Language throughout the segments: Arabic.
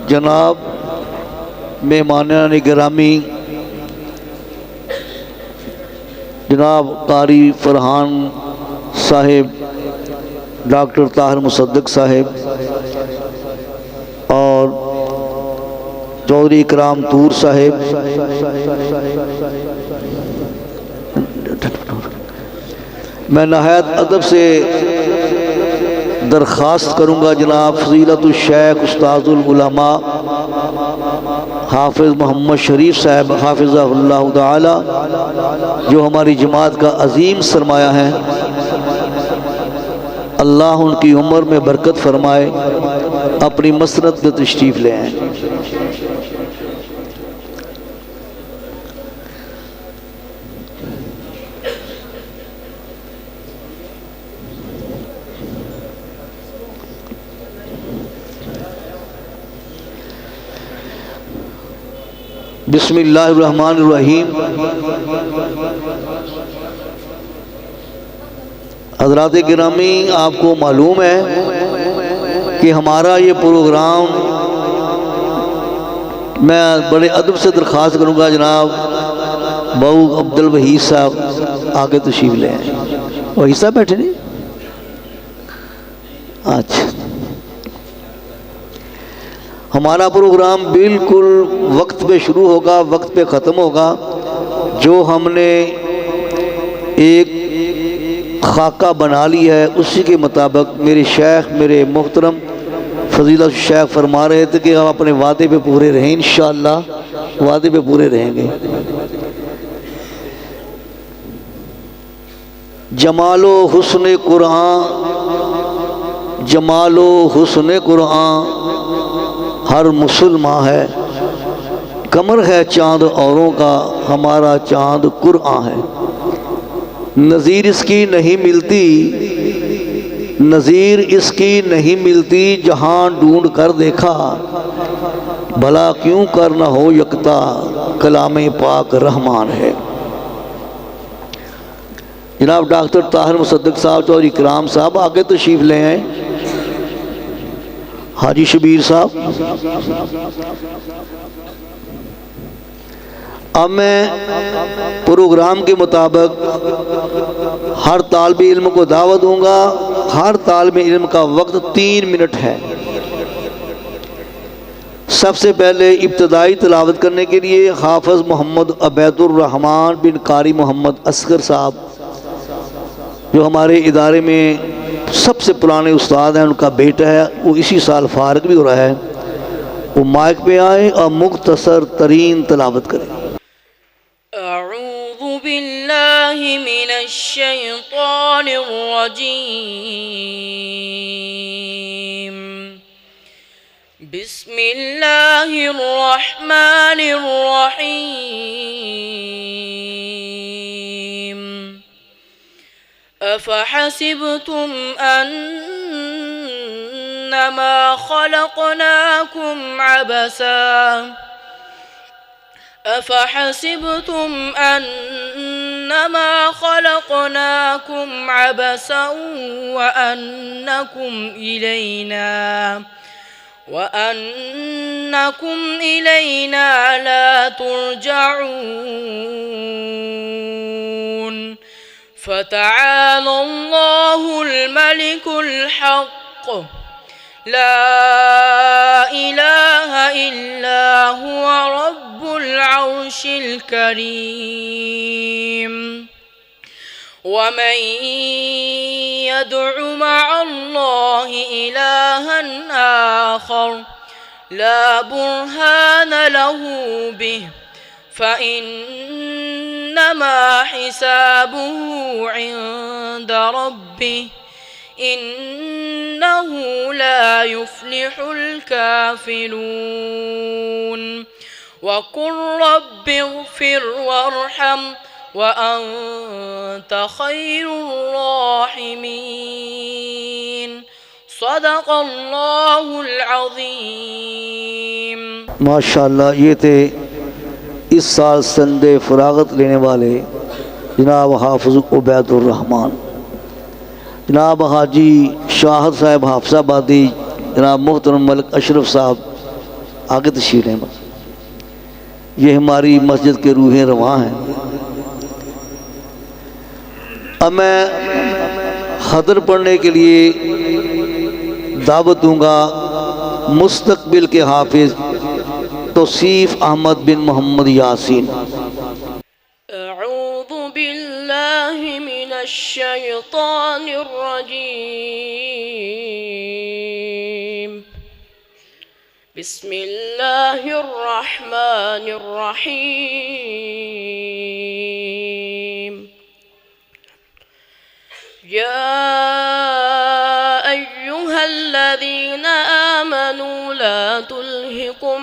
جناب مہمانان گرامی، جناب قاری فرحان صاحب، ڈاکٹر طاہر مصدق صاحب اور چودھری اکرام طور صاحب، میں نہایت ادب سے درخواست کروں گا جناب فضیلت الشیخ استاذ العلماء حافظ محمد شریف صاحب حافظہ اللہ تعالی، جو ہماری جماعت کا عظیم سرمایہ ہیں، اللہ ان کی عمر میں برکت فرمائے، اپنی مسند میں تشریف لے آئیں۔ بسم اللہ الرحمن الرحیم۔ حضرات گرامی، آپ کو معلوم ہے کہ ہمارا یہ پروگرام، میں بڑے ادب سے درخواست کروں گا جناب بہو عبد الوحید صاحب آگے تشریف لے آئیں۔ وحید صاحب بیٹھے نہیں؟ اچھا، ہمارا پروگرام بالکل وقت پہ شروع ہوگا، وقت پہ ختم ہوگا۔ جو ہم نے ایک خاکہ بنا لی ہے اسی کے مطابق میرے شیخ، میرے محترم فضیلت الشیخ فرما رہے تھے کہ ہم اپنے وعدے پہ پورے رہیں، انشاءاللہ وعدے پہ پورے رہیں گے۔ جمال و حسن قرآن، جمال و حسن قرآن ہر مسلمان ہے، قمر ہے چاند اوروں کا، ہمارا چاند قرآن ہے۔ نظیر اس کی نہیں ملتی، نظیر اس کی نہیں ملتی، جہاں ڈھونڈ کر دیکھا، بھلا کیوں کر نہ ہو یکتا، کلام پاک رحمان ہے۔ جناب ڈاکٹر طاہر مصدق صاحب، چودھری اکرام صاحب آگے تشریف لے آئیں، حاجی شبیر صاحب۔ اب میں پروگرام کے مطابق ہر طالب علم کو دعوت دوں گا۔ ہر طالب علم کا وقت 3 منٹ ہے۔ سب سے پہلے ابتدائی تلاوت کرنے کے لیے حافظ محمد عبید الرحمن بن قاری محمد اصغر صاحب، جو ہمارے ادارے میں سب سے پرانے استاد ہیں، ان کا بیٹا ہے، وہ اسی سال فارغ بھی ہو رہا ہے، وہ مائک پہ آئے اور مختصر ترین تلاوت کریں۔ اعوذ باللہ من الشیطان الرجیم، بسم اللہ الرحمن الرحیم۔ افحسبتم انما خلقناکم عبثا، افحسبتم انما خلقناکم عبثا وانکم الینا لا ترجعون، فتعالى الله الملك الحق، لا إله إلا هو رب العرش الكريم۔ ومن يدع مع الله إلها آخر لا برهان له به فإنما حسابه عند ربه، إنه لا يفلح الكافرون۔ وقل رب اغفر وارحم وأنت خير الراحمين۔ صدق اللہ العظیم۔ ماشاءاللہ، یہ تھے اس سال سند فراغت لینے والے جناب حافظ عبید الرحمن، جناب حاجی شاہد صاحب حافظ آبادی، جناب محترم ملک اشرف صاحب، आगे तशरीफ लें। बस ये हमारी मस्जिद के रूहें रवां हैं। अब मैं खदर पढ़ने के लिए दावत दूंगा मुस्तकबिल के हाफिज तौसीफ अहमद बिन मोहम्मद यासीन। अऊज़ु बिल्लाहि मिनश शैतानिर रजीम। बिस्मिल्लाहिर रहमानिर रहीम। या अय्युहल्लज़ीना आमनू ला तुल्हिकुम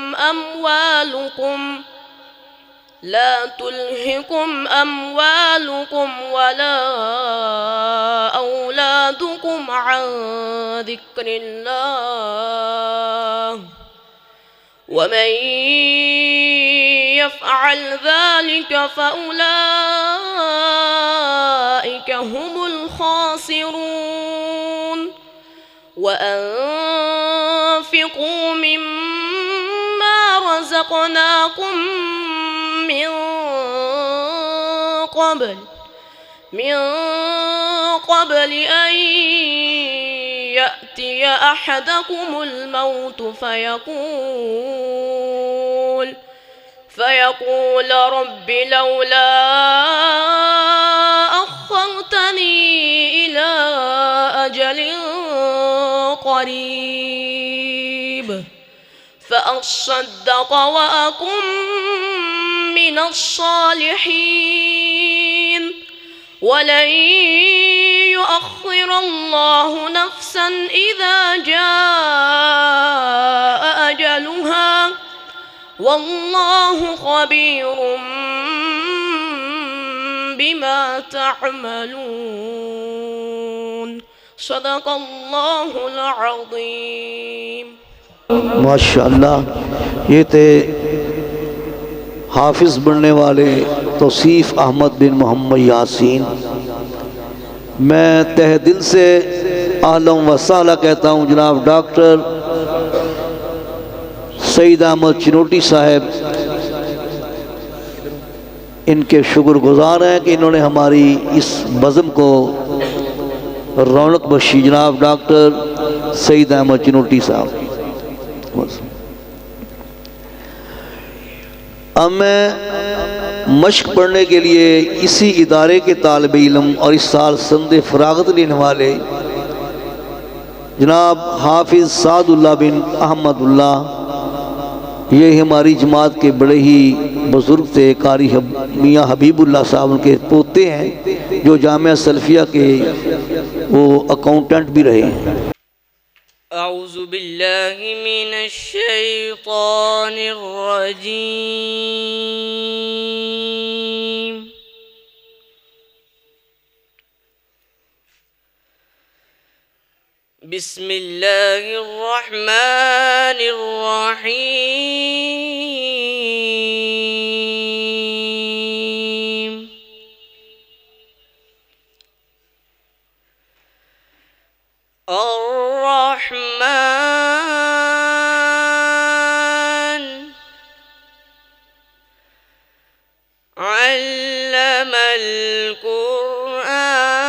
अम्वालुकुम वला औलादुकुम अन ज़िक्रिल्लाह वमन यफ़अल ज़ालिक फ़उलाइक हुमुल ख़ासिरून। वअन्फ़िक़ू मिम्मा रज़क़नाकुम من قبل أن يأتي أحدكم الموت فيقول رب لولا أخرتني إلى أجل قريب فأصدق وأكن من الصالحين ولن يؤخر الله نفسا إذا جاء أجلها والله خبير بما تعملون صدق الله العظيم। माशाअल्लाह, ये थे हाफिज़ बनने वाले तौसीफ़ अहमद बिन मोहम्मद यासीन। मैं तहे दिल से आलम व साला कहता हूँ जनाब डॉक्टर सईद अहमद चिनोटी साहब इनके शुक्रगुज़ार हैं कि इन्होंने हमारी इस बज़म को रौनक बख्शी। जनाब डॉक्टर सईद अहमद चिनोटी साहब। अब मैं मश्क पढ़ने के लिए इसी इदारे के तालिब इल्म और इस साल संदे फरागत लेने वाले जनाब हाफिज़ सादुल्लाह बिन अहमदुल्लाह, ये हमारी जमात के बड़े ही बुज़ुर्ग थे, कारी मियाँ हबीबुल्लाह साहब उनके पोते हैं जो जामिया सल्फिया के वो अकाउंटेंट भी रहे हैं। अऊज़ु बिल्लाहि मिनश शैतानिर रजीम। बिस्मिल्लाहिर रहमानिर रहीम। अर्रहमान अल्लमल कुरआन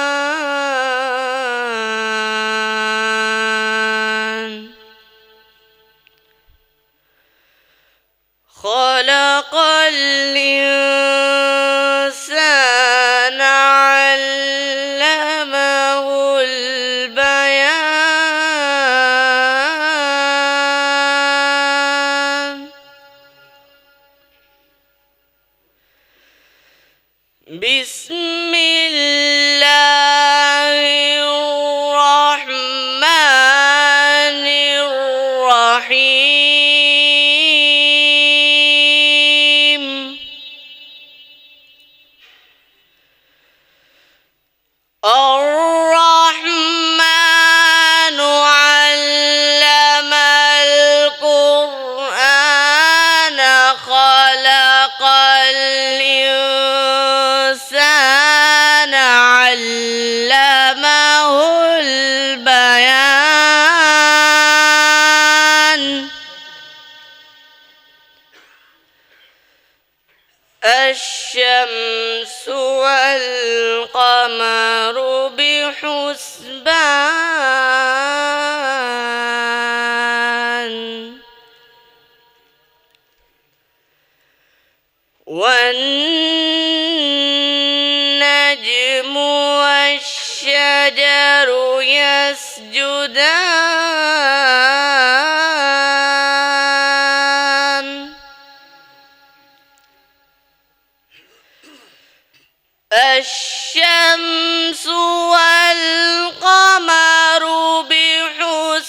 खलक़ल इंसान अल्लमहुल बयान। बिस्मिल्लाहिर्रहमानिर्रहीम। अर्रहमानु अल्लमल कुरआन खलक़ल इंसान अल्लमहुल बयान। الشمس والقمر بحسبان والنجم والشجر يسجدان الشمس والقمر بحسبان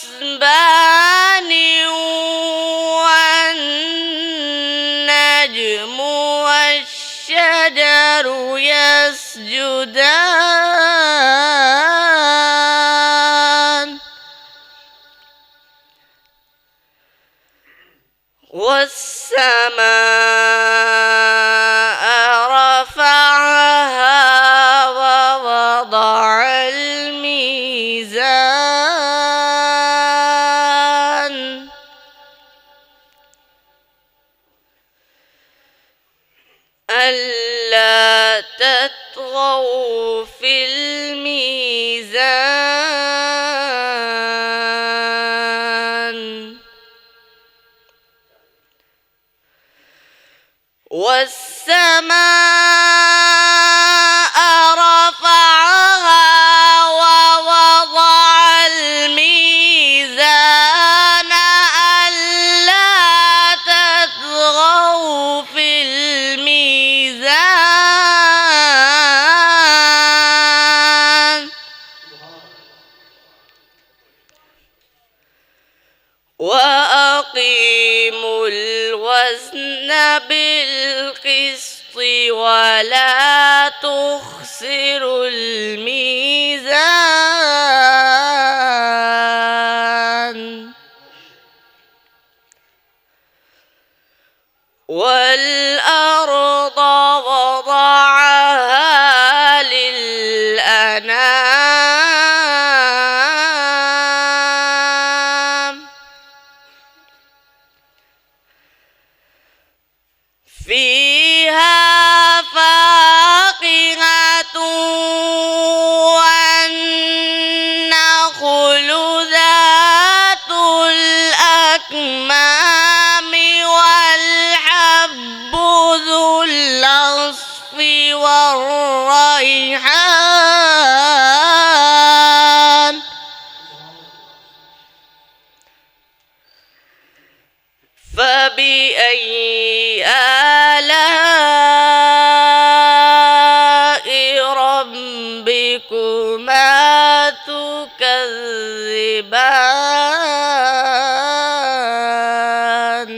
والنجم والشجر يسجدان والسماء رفعها ووضع الميزان ألا تطغوا في الميزان والسماء رفعها ووضع الميزان ألا تطغوا في الميزان وأقيموا الوزن بالقسط ولا تخسروا الميزان والأرض وضعها للأنام فيها فاكهة والنخل ذات الأكمام والحب ذو العصف والريحان فبأي آلاء ربكما تكذبان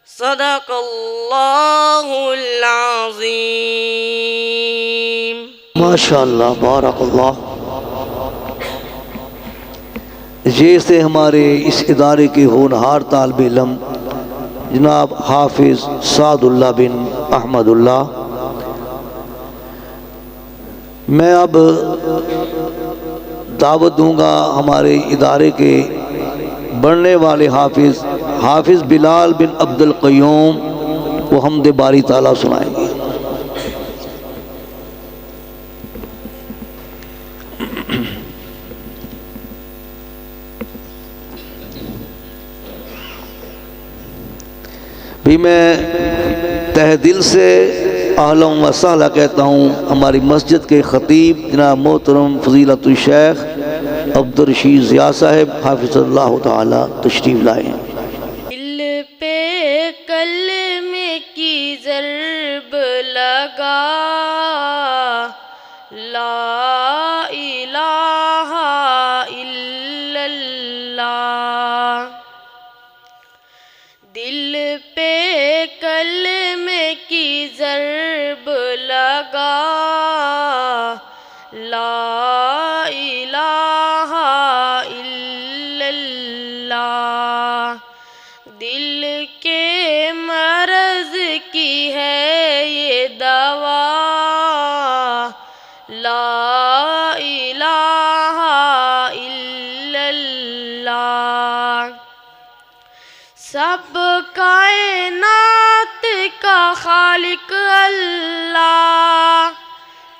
صدق الله العظيم ماشاءاللہ بارک اللہ. یہ سے ہمارے اس ادارے کے ہونہار طالب علم جناب حافظ سعد اللہ بن احمد اللہ. میں اب دعوت دوں گا ہمارے ادارے کے بڑھنے والے حافظ بلال بن عبد القیوم، وہ حمد باری تعالیٰ سنائیں گے. بھی میں تہ دل سے اہلا و سہلا کہتا ہوں ہماری مسجد کے خطیب جناب محترم فضیلت الشیخ عبدالرشید ضیاء صاحب حافظ اللہ تعالی تشریف لائے ہیں. دل پہ کلمے کی ضرب لگا، لا الہ الا اللہ. دل پہ کلمے کی ضرب لگا، لا الہ الا اللہ. دل کے مرض کی ہے یہ دوا، لا الہ الا اللہ. سب کائنات کا کا خالق اللہ،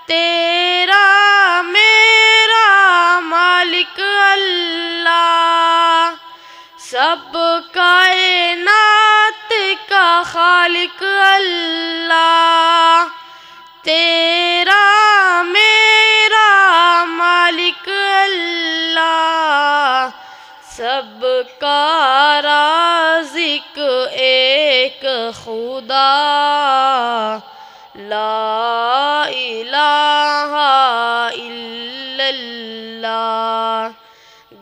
تیرا میرا مالک اللہ، سب کائنات کا خالق اللہ، تیرا میرا مالک اللہ، سب کا رازق ایک خدا، لا الہ الا اللہ،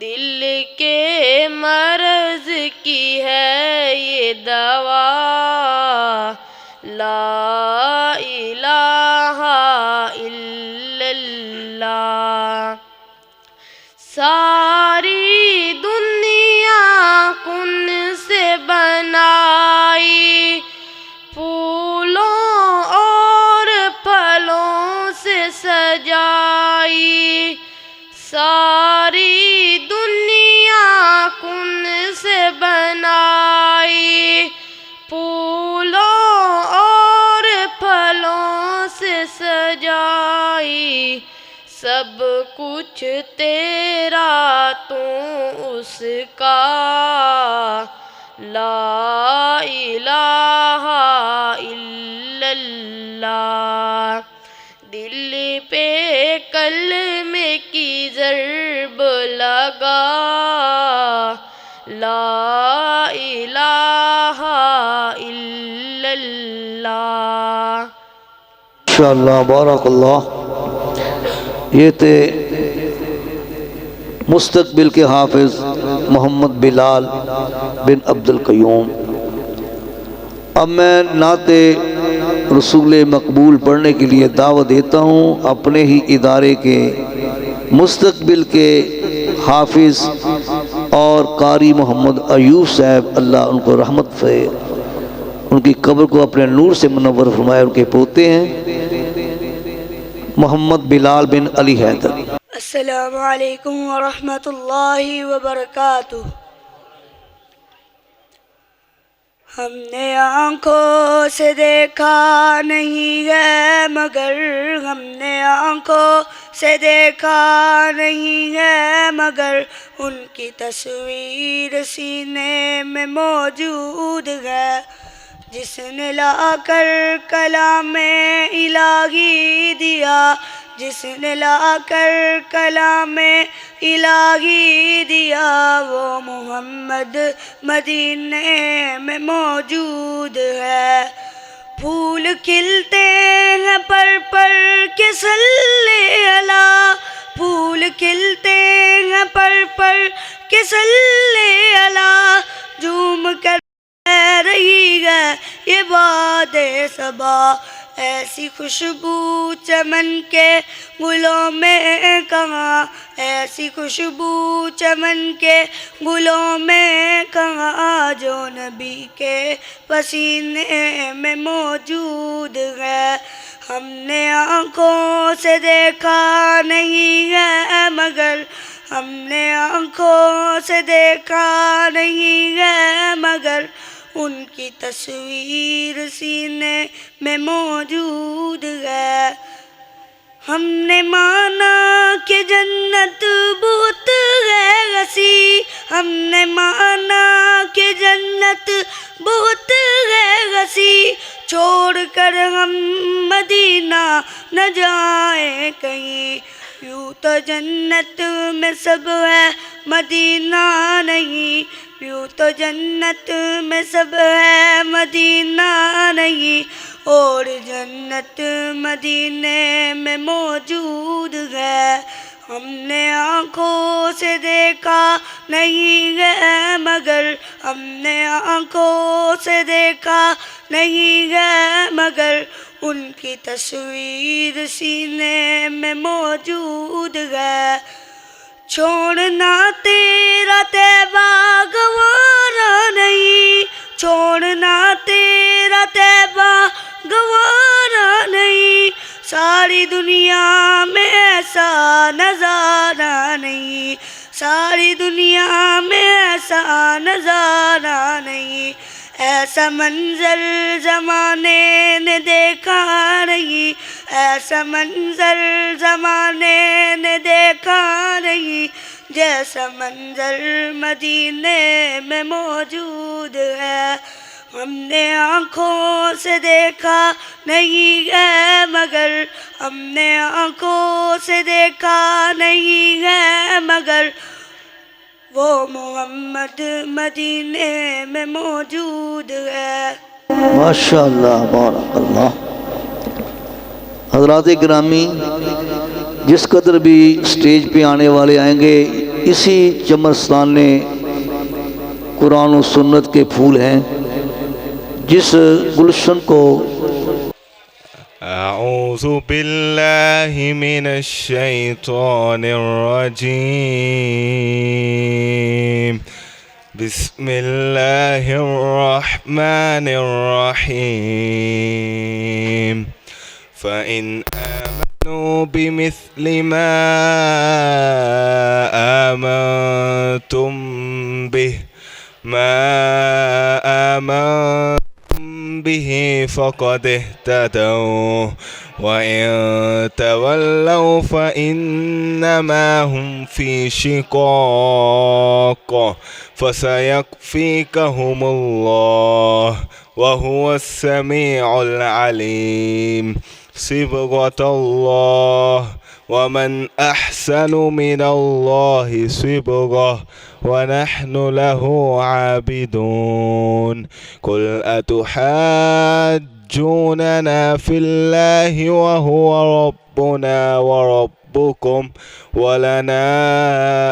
دل کے مرض کی ہے یہ دوا، لا الہ الا اللہ، ساری دنیا کن سے بنائی، پھولوں اور پھلوں سے سجائی، ساری دنیا کن سے بنائی، پھولوں اور پھلوں سے سجائی، سب کچھ تیرا تو اس کا، لا الہ الا اللہ، دل پہ کلمے کی ضرب لگا، لا الہ الا اللہ۔ انشاءاللہ بارک اللہ۔ یہ تھے مستقبل کے حافظ محمد بلال بن عبد القیوم۔ اب میں نعت رسول مقبول پڑھنے کے لیے دعوت دیتا ہوں اپنے ہی ادارے کے مستقبل کے حافظ اور قاری محمد ایوب صاحب، اللہ ان کو رحمت سے ان کی قبر کو اپنے نور سے منور فرمائے۔ ان کے پوتے ہیں محمد بلال بن علی حیدر۔ السلام علیکم ورحمۃ اللہ وبرکاتہ۔ ہم نے آنکھوں سے دیکھا نہیں ہے مگر، ہم نے آنکھوں سے دیکھا نہیں ہے مگر، ان کی تصویر سینے میں موجود ہے، جس نے لا کر کلام الہی دیا، جس نے لا کر کلام الہی دیا، وہ محمد مدینے میں موجود ہے۔ پھول کھلتے ہیں پر کے صلی اللہ، پھول کھلتے ہیں پر کے صلی اللہ، جھوم کر رہی ہے یہ باد صبا، ایسی خوشبو چمن کے گلوں میں کہاں، ایسی خوشبو چمن کے گلوں میں کہاں، جو نبی کے پسینے میں موجود ہے۔ ہم نے آنکھوں سے دیکھا نہیں ہے مگر، ہم نے آنکھوں سے دیکھا نہیں ہے مگر، ان کی تصویر سینے میں موجود ہے۔ ہم نے مانا کہ جنت بہت ہے وسیع، ہم نے مانا کہ جنت بہت ہے وسیع، چھوڑ کر ہم مدینہ نہ جائیں کہیں، یوں تو جنت میں سب ہے مدینہ نہیں، یوں تو جنت میں سب ہے مدینہ نہیں، اور جنت مدینے میں موجود ہے۔ ہم نے آنکھوں سے دیکھا نہیں ہے مگر، ہم نے آنکھوں سے دیکھا نہیں ہے مگر، ان کی تصویر سینے میں موجود ہے۔ چھوڑنا تیرا طیبہ گوارا نہیں، چھوڑنا تیرا طیبہ گوارا نہیں، ساری دنیا میں ایسا نظارہ نہیں، ساری دنیا میں ایسا نظارہ نہیں، ऐसा मंजर ज़माने ने देखा नहीं, ऐसा मंजर ज़माने ने देखा नहीं, जैसा मंजर मदीने में मौजूद है। हमने आँखों से देखा नहीं है मगर, हमने आँखों से देखा नहीं है मगर, वो मोहम्मद मदीने में मौजूद है। माशाअल्लाह बारकल्लाह। हज़रात गिरामी, जिस कदर भी स्टेज पे आने वाले आएंगे, इसी चमरस्तान ने कुरान और सुन्नत के फूल हैं। जिस गुलशन को अऊज़ु बिल्लाहि मिनश शैतानिर रजीम, बिस्मिल्लाहिर रहमानिर रहीम। फ़इन आमनू बिमिस्लि मा आमनतुम बिहि बिही फ़क़द इहतदौ वइन तवल्लौ फ़इन्नमा हुम फ़ी शिक़ाक़ फ़सयक्फ़ीकहुमुल्लाह वहुवस्समीउल अलीम। सिबग़तल्लाह वमन अहसनु मिनल्लाहि सिबग़ह वनहनु लहु आबिदून। कुल अतुहाज्जूनना फिल्लाहि वहुव रब्बुना व रब्बुकुम वलना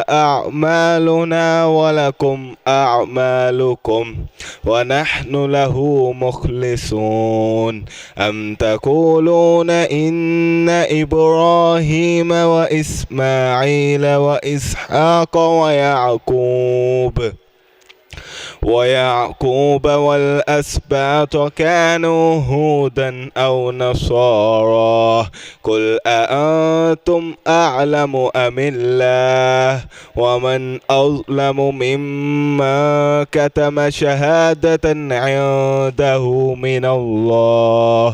अअमालुना वलकुम अअमालुकुम वनहनु लहु मुखलिसून। अम तक़ूलून इन्न इब्राहीम व इस्माईल व इसहाक़ वयाक़ूब वल्अस्बात कानू हूदन औ नसारा। कुल अअंतुम अअलमु अमिल्लाह वमन अज़लमु मिम्मन कतम शहादतन इंदहु मिनल्लाह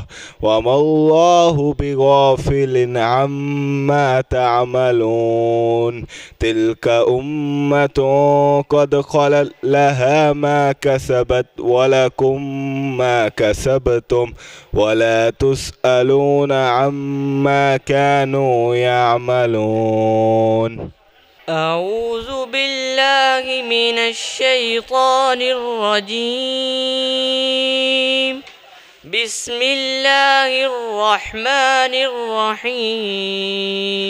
वमल्लाहु बिगाफिलिन अम्मा तअमलून। तिल्क उम्मतुन क़द ख़लत लहा मा कसबत वलकुम मा कसबतुम वला तुसअलून अम्मा कानू यामलून। अऊज़ु बिल्लाहि मिनश शैतानिर रजीम, बिस्मिल्लाहिर रहमानिर रहीम।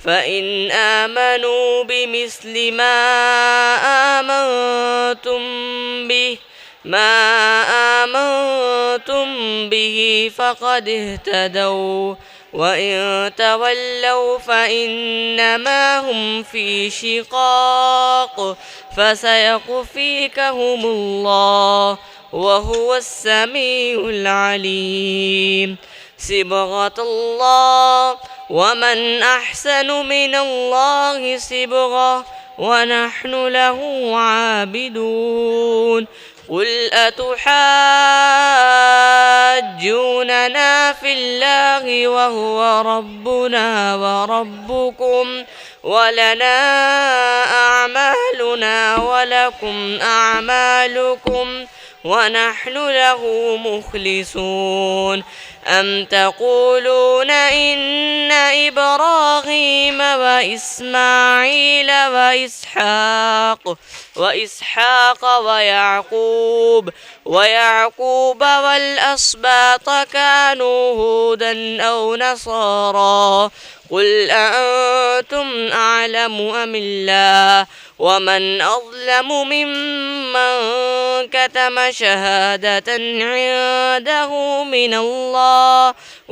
फ़इन आमनू बिमिस्लि मा आमनतुम बिही फ़क़द इहतदौ वइन तवल्लौ फ़इन्नमा हुम फ़ी शिक़ाक़ फ़सयक्फ़ीकहुमुल्लाह वहुवस्समीउल अलीम। सिबग़तल्लाह वमन अहसनु मिनल्लाहि सिबग़ह वनहनु लहु आबिदून। कुल अतुहाज्जूनना फिल्लाहि वहुव रब्बुना व रब्बुकुम वलना अअमालुना वलकुम अअमालुकुम वनहनु लहु मुखलिसून। अम तक़ूलून इन्न इब्राहीम व इस्माईल व इसहाक़ वयाक़ूब वल्अस्बात कानू हूदन औ नसारा। कुल अअंतुम अअलमु अमिल्लाह वमन अज़लमु मिम्मन कतम शहादतन इंदहु मिनल्लाह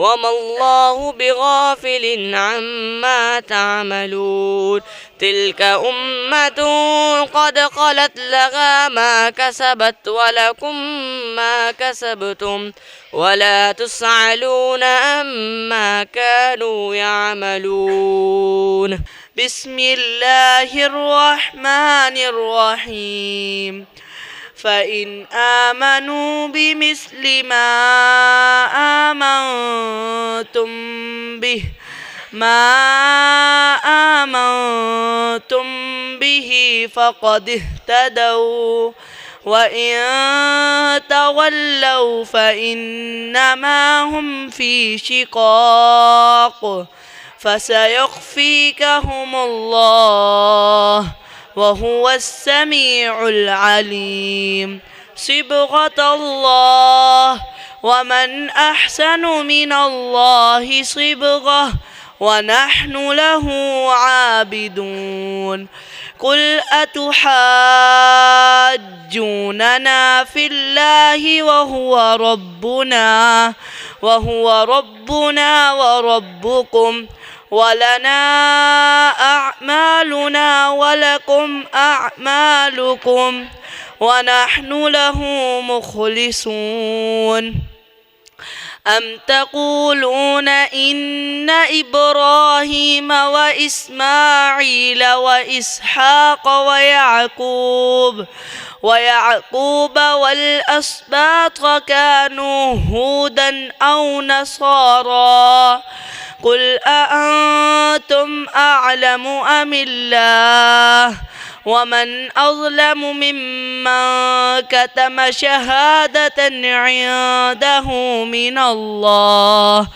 वमल्लाहु बिगाफिलिन अम्मा तअमलून। तिल्क उम्मतुन क़द ख़लत लहा मा कसबत वलकुम मा कसबतुम वला तुसअलून अम्मा कानू यामलून। बिस्मिल्लाहिर रहमानिर रहीम। فإن آمنوا بمثل ما آمنتم به فقد اهتدوا وإن تولوا فإنما هم في شقاق فسيكفيكهم الله وهو السميع العليم صبغة الله ومن أحسن من الله صبغة ونحن له عابدون قل أتحاجوننا في الله وهو ربنا وربكم ولنا أعمالنا ولكم أعمالكم ونحن له مخلصون أم تقولون إن إبراهيم وإسماعيل وإسحاق ويعقوب والأسباط كانوا هودا أو نصارى قل أأنتم أعلم أم الله ومن أظلم ممن كتم شهادة عنده من الله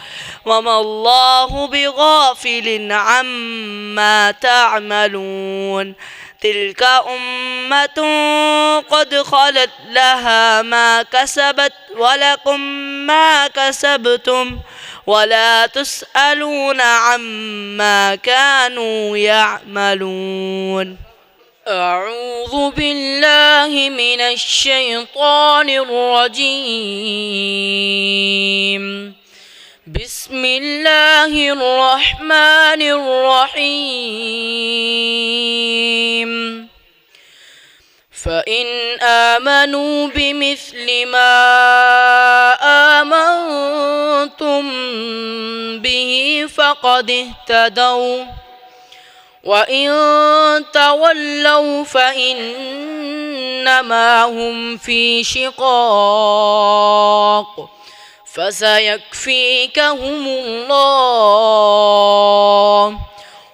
وما الله بغافل عما تعملون تلك أمة قد خلت لها ما كسبت ولكم ما كسبتم ولا تسألون عما كانوا يعملون أعوذ بالله من الشيطان الرجيم بسم الله الرحمن الرحيم فإن آمنوا بمثل ما آمنتم به فقد اهتدوا وإن تولوا فإنما هم في شقاق فسيكفيكهم الله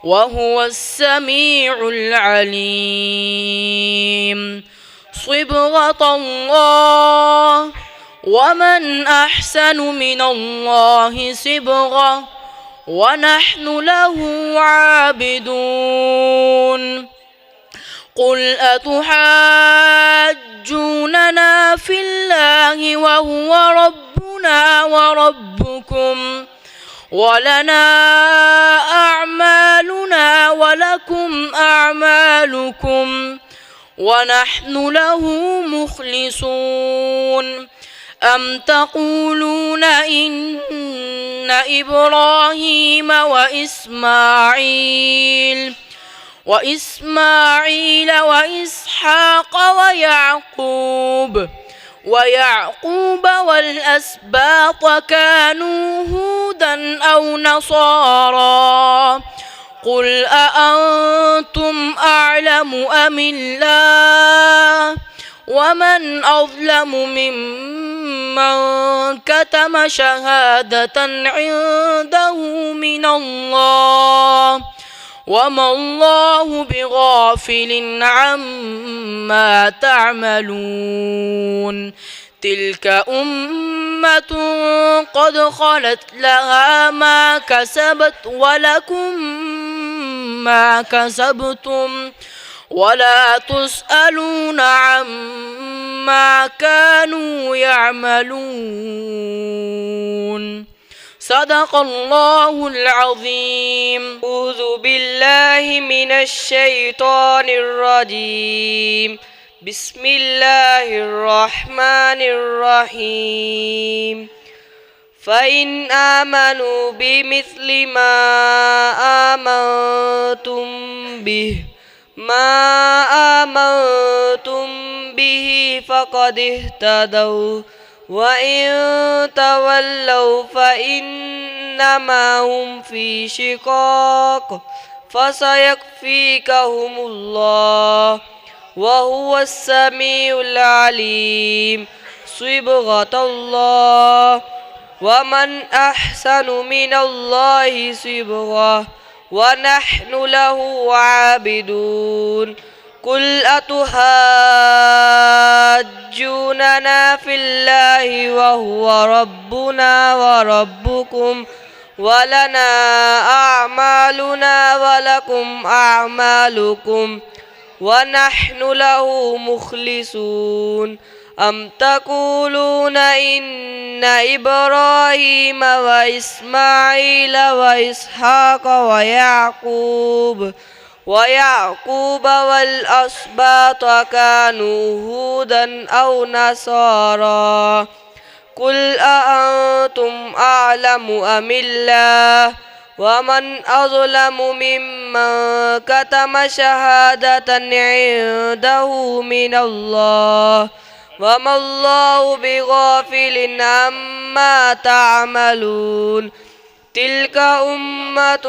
وهو السميع العليم صبغة الله ومن أحسن من الله صبغة ونحن له عابدون قل أتحاجوننا في الله وهو ربنا وربكم ولنا أعمالنا ولكم أعمالكم ونحن له مخلصون أم تقولون إن إبراهيم وإسماعيل وإسحاق ويعقوب والأسباط كانوا هودا أو نصارى قل أأنتم أعلم أم الله ومن أظلم ممن كتم شهادة عنده من الله وما الله بغافل عما تعملون تلك أمة قد خلت لها ما كسبت ولكم ما كسبتم ولا تسألون عما كانوا يعملون صدق الله العظيم أعوذ بالله من الشيطان الرجيم بسم الله الرحمن الرحيم فإن آمنوا بمثل ما آمنتم به فقد اهتدوا وإن تولوا فإنما هم في شقاق فسيكفيكهم الله وهو السميع العليم صبغة الله ومن أحسن من الله صبغة ونحن له عابدون قل أتحاجوننا في الله وهو ربنا وربكم ولنا أعمالنا ولكم أعمالكم ونحن له مخلصون أم تقولون إن إبراهيم وإسماعيل وإسحاق ويعقوب والأسباط كانوا هودا أو نصارى قل أأنتم أعلم أم الله ومن أظلم ممن كتم شهادة عنده من الله وما الله بغافل عما تعملون تلك أمة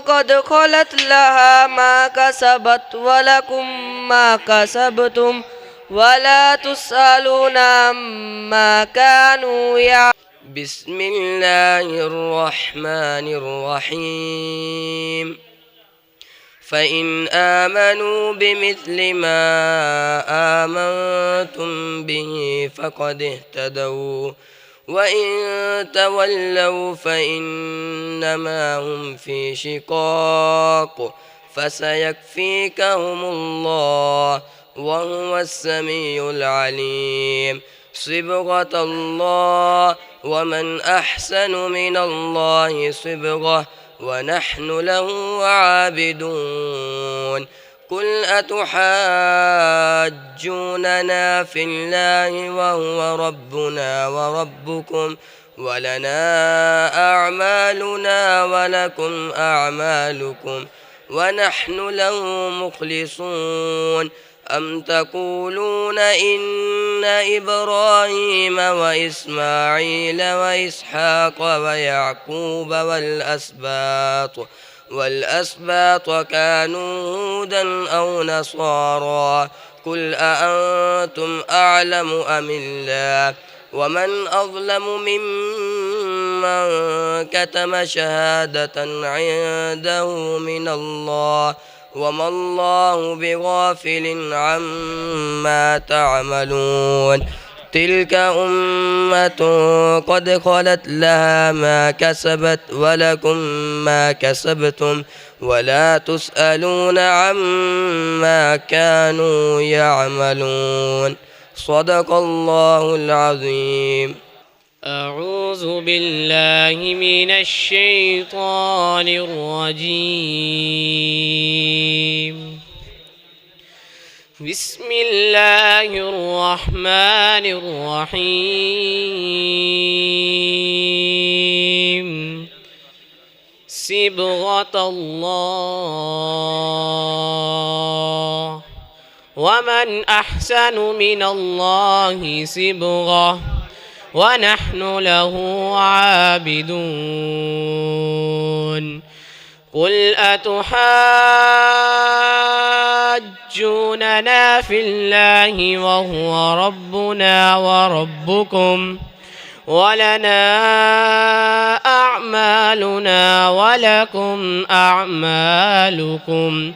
قد خلت لها ما كسبت ولكم ما كسبتم ولا تسألون عما كانوا يعملون بسم الله الرحمن الرحيم فإن آمنوا بمثل ما آمنتم به فقد اهتدوا وإن تولوا فإنما هم في شقاق فسيكفيكهم الله وهو السميع العليم صبغة الله ومن أحسن من الله صبغة ونحن له عابدون قل أتحاجوننا في الله وهو ربنا وربكم ولنا أعمالنا ولكم أعمالكم ونحن له مخلصون أم تقولون إن إبراهيم وإسماعيل وإسحاق ويعقوب والأسباط كانوا هودا أو نصارى قل أأنتم أعلم أم الله ومن أظلم ممن كتم شهادة عنده من الله وما الله بغافل عما تعملون تلك أمة قد خلت لها ما كسبت ولكم ما كسبتم ولا تسألون عما كانوا يعملون صدق الله العظيم. أعوذ بالله من الشيطان الرجيم. بسم الله الرحمن الرحيم. صبغة الله ومن أحسن من الله صبغة ونحن له عابدون قل أتحاجوننا في الله وهو ربنا وربكم ولنا أعمالنا ولكم أعمالكم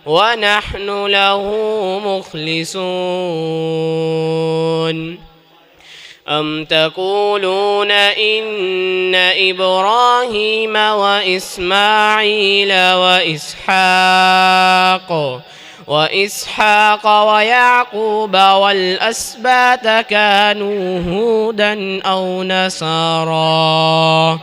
ونحن له مخلصون أم تقولون إن إبراهيم وإسماعيل وإسحاق ويعقوب والأسباط كانوا هودا أو نصارى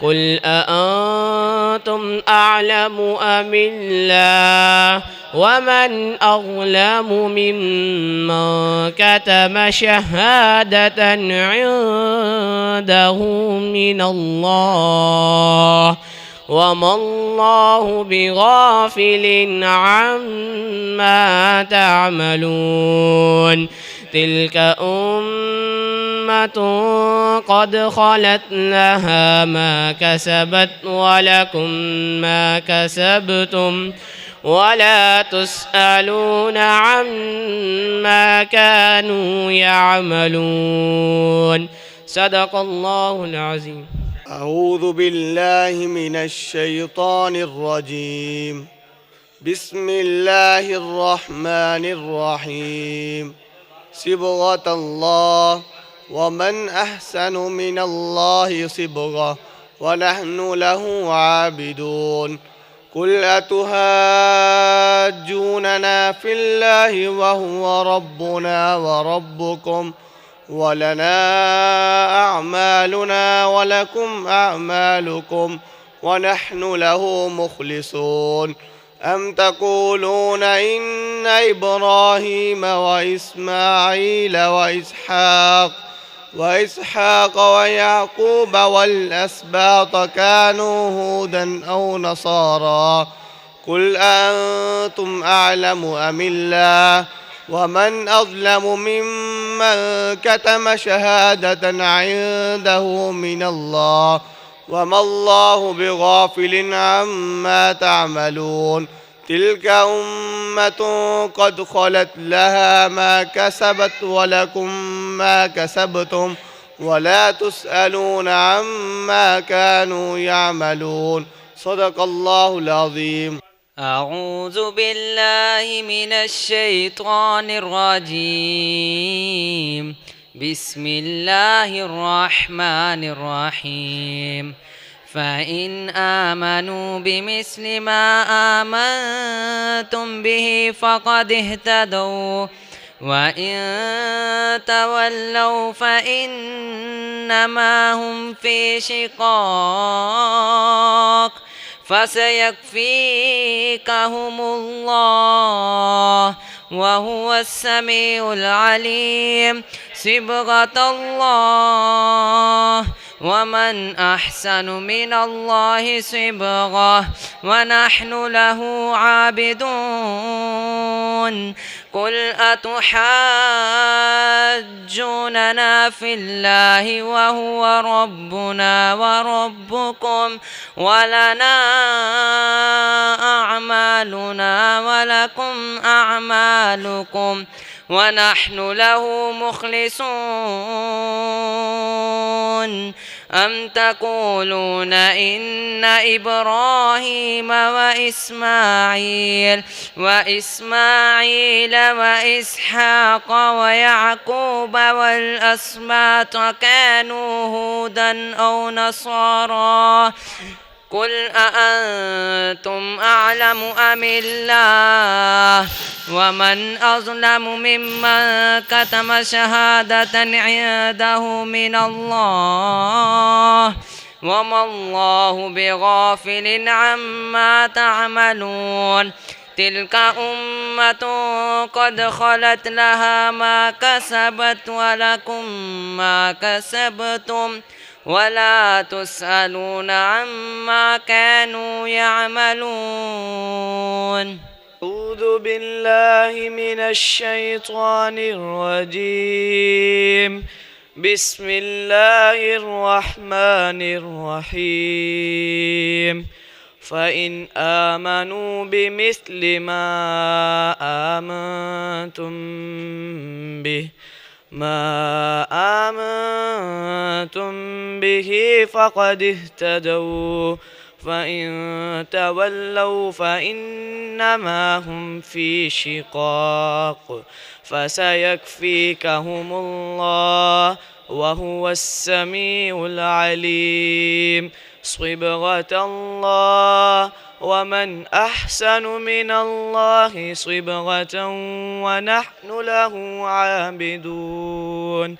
قل أأنتم أعلم أم الله ومن أظلم ممن كتم شهادة عنده من الله وما الله بغافل عما تعملون تلك أمة قد خلت لها ما كسبت ولكم ما كسبتم ولا تسألون عما كانوا يعملون صدق الله العظيم. أعوذ بالله من الشيطان الرجيم. بسم الله الرحمن الرحيم. صبغة الله ومن أحسن من الله صبغة ونحن له عابدون. قل أتحاجوننا في الله وهو ربنا وربكم ولنا أعمالنا ولكم أعمالكم ونحن له مخلصون. أم تقولون إن إبراهيم وإسماعيل وإسحاق ويعقوب والأسباط كانوا هودا أو نصارى؟ قل أنتم أعلم أم الله؟ ومن أظلم ممن كتم شهادة عنده من الله وما الله بغافل عما تعملون. تلك أمة قد خلت لها ما كسبت ولكم ما كسبتم ولا تسألون عما كانوا يعملون. صدق الله العظيم. أعوذ بالله من الشيطان الرجيم. بسم الله الرحمن الرحيم. فإن آمنوا بمثل ما آمنتم به فقد اهتدوا وإن تولوا فإنما هم في شقاق فسيكفيكهم الله وهو السميع العليم. صبغة الله ومن أحسن من الله صبغة ونحن له عابدون. قل أتحاجوننا في الله وهو ربنا وربكم ولنا أعمالنا ولكم أعمالكم ونحن له مخلصون. أم تقولون إن إبراهيم وإسماعيل وإسحاق ويعقوب والأسباط كانوا هودا أو نصارى؟ قل أأنتم أعلم أم الله؟ ومن أظلم ممن كتم شهادة عنده من الله وما الله بغافل عما تعملون. تلك أمة قد خلت لها ما كسبت ولكم ما كسبتم ولا تسألون عما كانوا يعملون. أعوذ بالله من الشيطان الرجيم. بسم الله الرحمن الرحيم. فإن آمنوا بمثل ما آمنتم به فقد اهتدوا فإن تولوا فإنما هم في شقاق فسيكفيكهم الله وهو السميع العليم. صبغة الله ومن أحسن من الله صبغة ونحن له عابدون.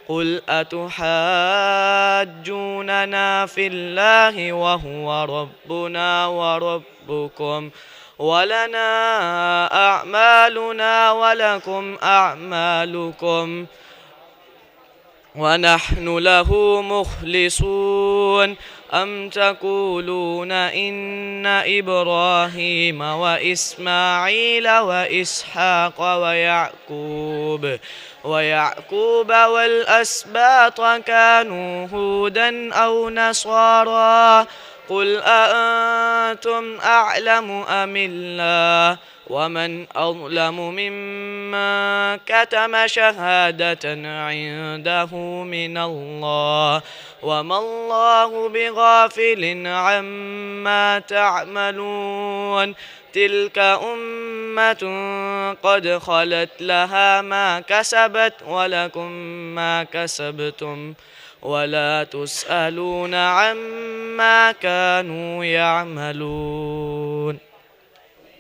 قل أتحاجوننا في الله وهو ربنا وربكم ولنا أعمالنا ولكم أعمالكم ونحن له مخلصون. أم تقولون إن إبراهيم وإسماعيل وإسحاق ويعقوب والأسباط كانوا هودا أو نصارى؟ قل أأنتم أعلم أم الله ومن أظلم ممن كتم شهادة عنده من الله وما الله بغافل عما تعملون تلك أمة قد خلت لها ما كسبت ولكم ما كسبتم ولا تسألون عما كانوا يعملون.